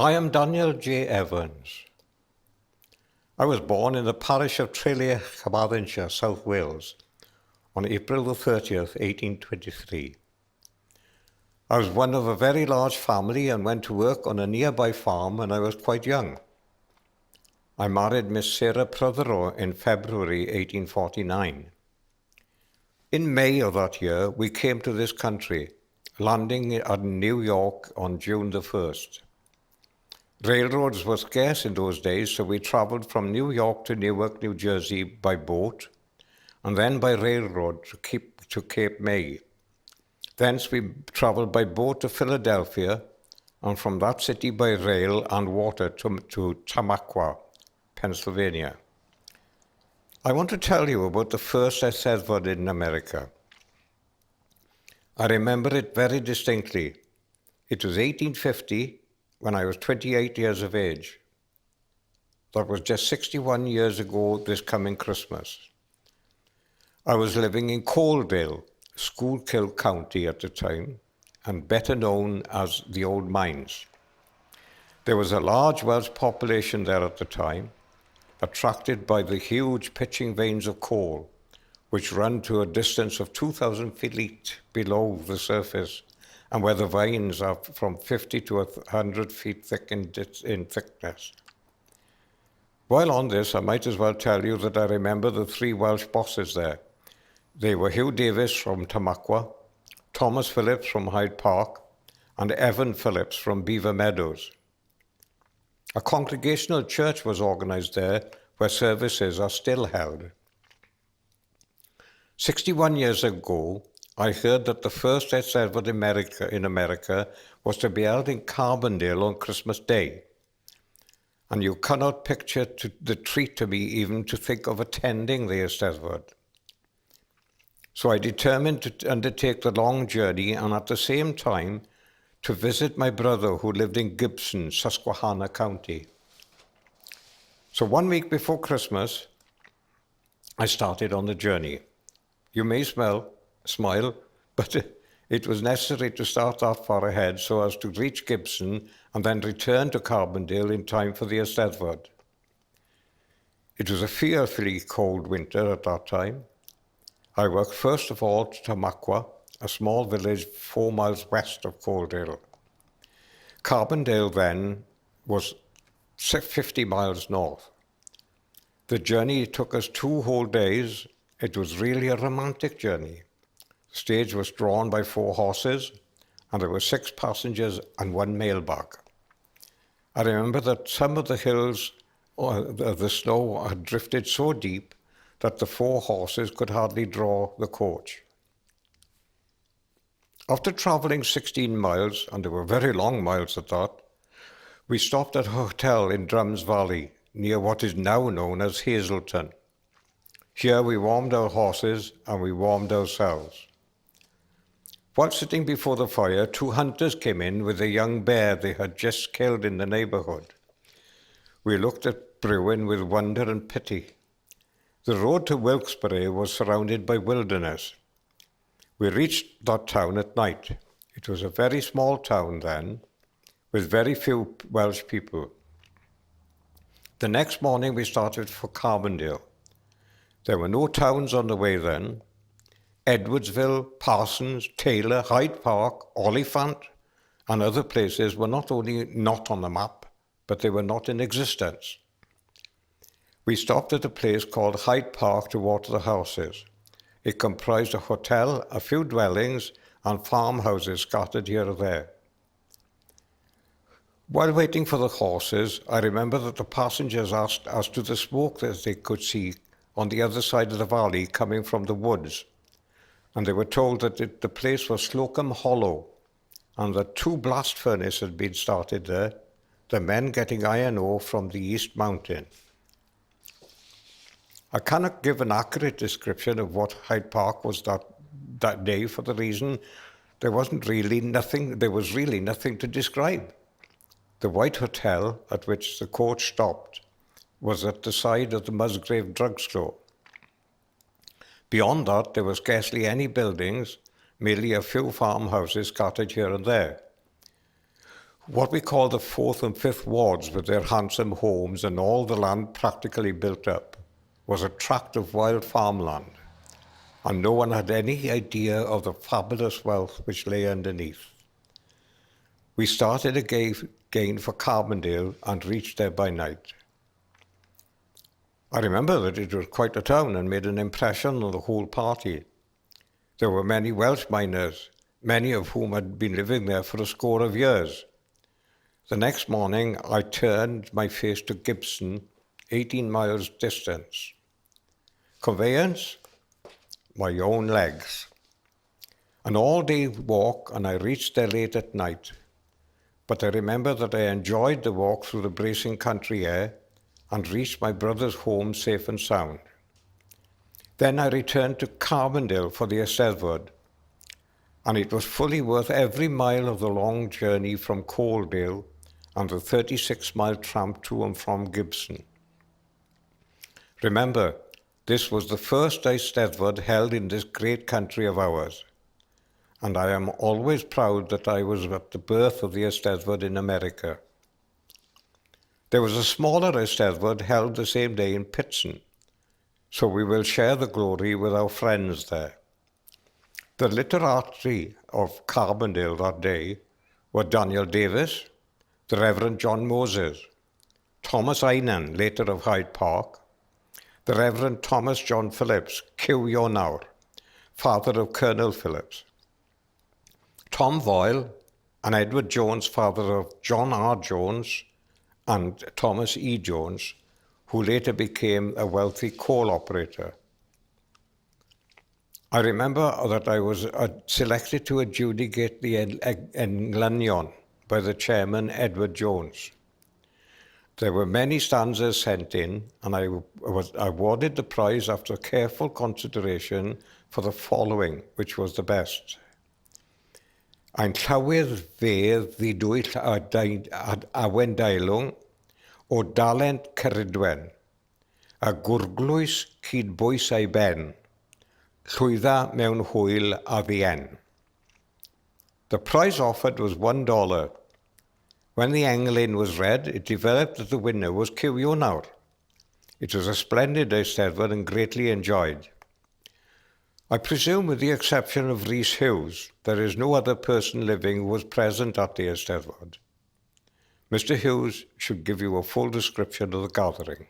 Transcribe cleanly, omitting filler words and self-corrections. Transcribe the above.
I am Daniel J. Evans. I was born in the parish of Treullier, Carmarthenshire, South Wales, on April the 30th, 1823. I was one of a very large family and went to work on a nearby farm when I was quite young. I married Miss Sarah Prothero in February 1849. In May of that year, we came to this country, landing at New York on June the 1st. Railroads were scarce in those days, so we travelled from New York to Newark, New Jersey by boat, and then by railroad to Cape May. Thence we travelled by boat to Philadelphia, and from that city by rail and water to Tamaqua, Pennsylvania. I want to tell you about the first eisteddfod in America. I remember it very distinctly. It was 1850, when I was 28 years of age. That was just 61 years ago this coming Christmas. I was living in Coaldale, Schuylkill County at the time, and better known as the Old Mines. There was a large Welsh population there at the time, attracted by the huge pitching veins of coal, which run to a distance of 2,000 feet below the surface, and where the veins are from 50 to 100 feet thick in thickness. While on this, I might as well tell you that I remember the three Welsh bosses there. They were Hugh Davis from Tamaqua, Thomas Phillips from Hyde Park, and Evan Phillips from Beaver Meadows. A congregational church was organized there where services are still held. 61 years ago, I heard that the first eisteddfod in America was to be held in Carbondale on Christmas Day. And you cannot picture the treat to me even to think of attending the eisteddfod. So I determined to undertake the long journey and at the same time to visit my brother who lived in Gibson, Susquehanna County. So 1 week before Christmas, I started on the journey. You may smile, but it was necessary to start that far ahead so as to reach Gibson and then return to Carbondale in time for the eisteddfod. It was a fearfully cold winter at that time. I worked first of all to Tamaqua, a small village 4 miles west of Coaldale. Carbondale then was 50 miles north. The journey took us 2 whole days. It was really a romantic journey. The stage was drawn by 4 horses, and there were 6 passengers and 1 mailbag. I remember that some of the hills, the snow had drifted so deep that the 4 horses could hardly draw the coach. After traveling 16 miles, and they were very long miles at that, we stopped at a hotel in Drums Valley, near what is now known as Hazelton. Here we warmed our horses and we warmed ourselves. While sitting before the fire, 2 hunters came in with a young bear they had just killed in the neighborhood. We looked at Bruin with wonder and pity. The road to Wilkes-Barre was surrounded by wilderness. We reached that town at night. It was a very small town then, with very few Welsh people. The next morning we started for Carbondale. There were no towns on the way then. Edwardsville, Parsons, Taylor, Hyde Park, Oliphant, and other places were not only not on the map, but they were not in existence. We stopped at a place called Hyde Park to water the horses. It comprised a hotel, a few dwellings, and farmhouses scattered here and there. While waiting for the horses, I remember that the passengers asked as to the smoke that they could see on the other side of the valley coming from the woods. And they were told that the place was Slocum Hollow, and that 2 blast furnaces had been started there, the men getting iron ore from the East Mountain. I cannot give an accurate description of what Hyde Park was that day for the reason there was really nothing to describe. The White Hotel at which the coach stopped was at the side of the Musgrave drugstore. Beyond that, there were scarcely any buildings, merely a few farmhouses scattered here and there. What we call the 4th and 5th wards, with their handsome homes and all the land practically built up, was a tract of wild farmland, and no one had any idea of the fabulous wealth which lay underneath. We started again for Carbondale and reached there by night. I remember that it was quite a town and made an impression on the whole party. There were many Welsh miners, many of whom had been living there for a score of years. The next morning, I turned my face to Gibson, 18 miles distance. Conveyance? My own legs. An all-day walk, and I reached there late at night. But I remember that I enjoyed the walk through the bracing country air and reached my brother's home safe and sound. Then I returned to Carbondale for the eisteddfod, and it was fully worth every mile of the long journey from Coaldale and the 36-mile tramp to and from Gibson. Remember, this was the first eisteddfod held in this great country of ours, and I am always proud that I was at the birth of the eisteddfod in America. There was a smaller eisteddfod held the same day in Pitson, so we will share the glory with our friends there. The literati of Carbondale that day were Danial Davis, the Reverend John Moses, Thomas Einan, later of Hyde Park, the Reverend Thomas John Phillips, Cywionawr, father of Colonel Phillips, Tom Foyle, and Edward Jones, father of John R. Jones and Thomas E. Jones, who later became a wealthy coal operator. I remember that I was selected to adjudicate the englynion by the chairman, Edward Jones. There were many stanzas sent in, and I was awarded the prize after careful consideration for the following, which was the best. Ein llawer fedd ddwyll awendailwng o dalent cyrydwen, a gwrglwys cydbwys ei ben, llwydda mewn hwyl a ddien. The prize offered was $1. When the englyn was read, it developed that the winner was Cywionawr. It was a splendid eisteddfod and greatly enjoyed. I presume, with the exception of Rhys Hughes, there is no other person living who was present at the eisteddfod. Mr. Hughes should give you a full description of the gathering.